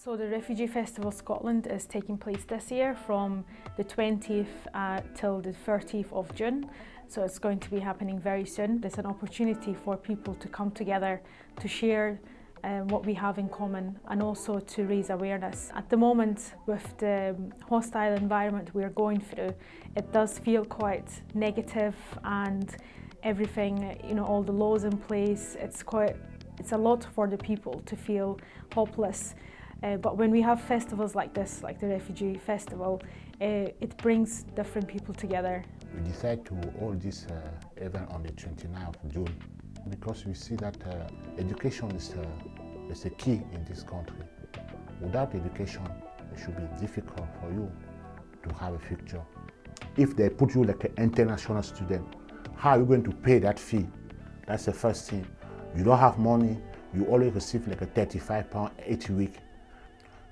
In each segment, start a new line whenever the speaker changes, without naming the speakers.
So the Refugee Festival Scotland is taking place this year from the 20th till the 30th of June. So it's going to be happening very soon. There's an opportunity for people to come together to share what we have in common and also to raise awareness. At the moment, with the hostile environment we're going through, it does feel quite negative, and everything, all the laws in place, it's a lot for the people to feel hopeless. But when we have festivals like this, like the Refugee Festival, it brings different people together.
We decided to hold this event on the 29th of June because we see that education is a key in this country. Without education, it should be difficult for you to have a future. If they put you like an international student, how are you going to pay that fee? That's the first thing. You don't have money, you always receive like a £35 each week.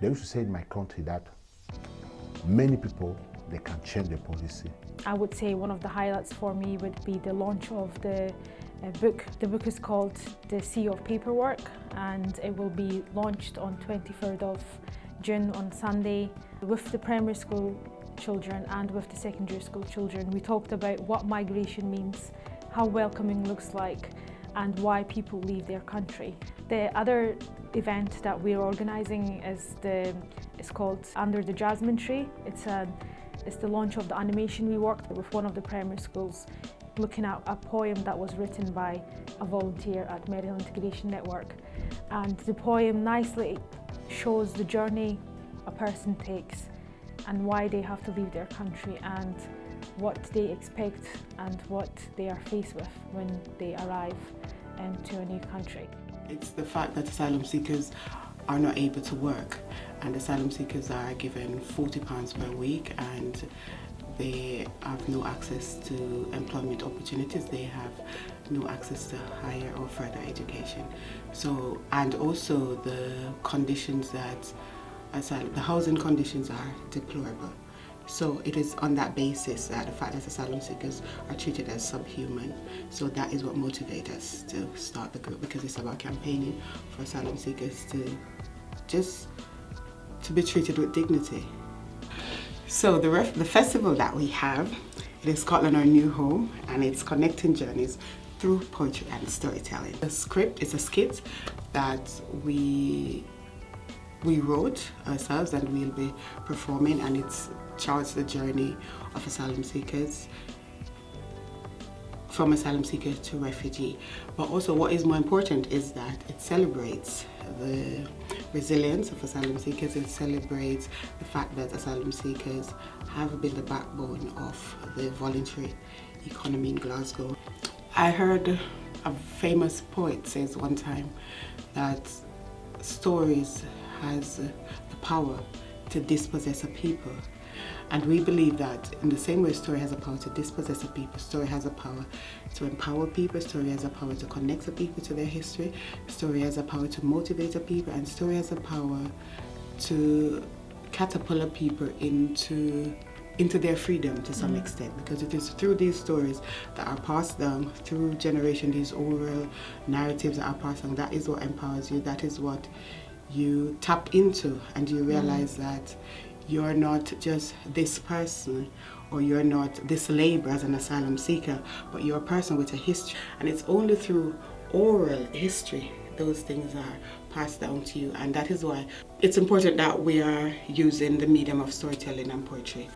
They used to say in my country that many people, they can change the policy.
I would say one of the highlights for me would be the launch of the book. The book is called The Sea of Paperwork, and it will be launched on 23rd of June on Sunday. With the primary school children and with the secondary school children, we talked about what migration means, how welcoming looks like, and why people leave their country. The other event that we're organising is called Under the Jasmine Tree. It's the launch of the animation. We worked with one of the primary schools looking at a poem that was written by a volunteer at Medical Integration Network. And the poem nicely shows the journey a person takes and why they have to leave their country and what they expect and what they are faced with when they arrive to a new country.
It's the fact that asylum seekers are not able to work, and asylum seekers are given £40 per week, and they have no access to employment opportunities. They have no access to higher or further education. So, and also the conditions that the housing conditions are deplorable. So it is on that basis that the fact that asylum seekers are treated as subhuman. So that is what motivates us to start the group, because it's about campaigning for asylum seekers to be treated with dignity. So the festival that we have, it is Scotland Our New Home, and it's connecting journeys through poetry and storytelling. The script is a skit that we wrote ourselves and we'll be performing, and it's charts the journey of asylum seekers, from asylum seeker to refugee. But also what is more important is that it celebrates the resilience of asylum seekers. It celebrates the fact that asylum seekers have been the backbone of the voluntary economy in Glasgow. I heard a famous poet says one time that stories has the power to dispossess a people. And we believe that in the same way story has a power to dispossess a people, story has a power to empower people, story has a power to connect a people to their history, story has a power to motivate a people, and story has a power to catapult a people into their freedom to some extent, because it is through these stories that are passed down through generation, these oral narratives that are passed down, that is what empowers you, that is what you tap into, and you realize that you're not just this person, or you're not this labor as an asylum seeker, but you're a person with a history. And it's only through oral history those things are passed down to you, and that is why it's important that we are using the medium of storytelling and poetry.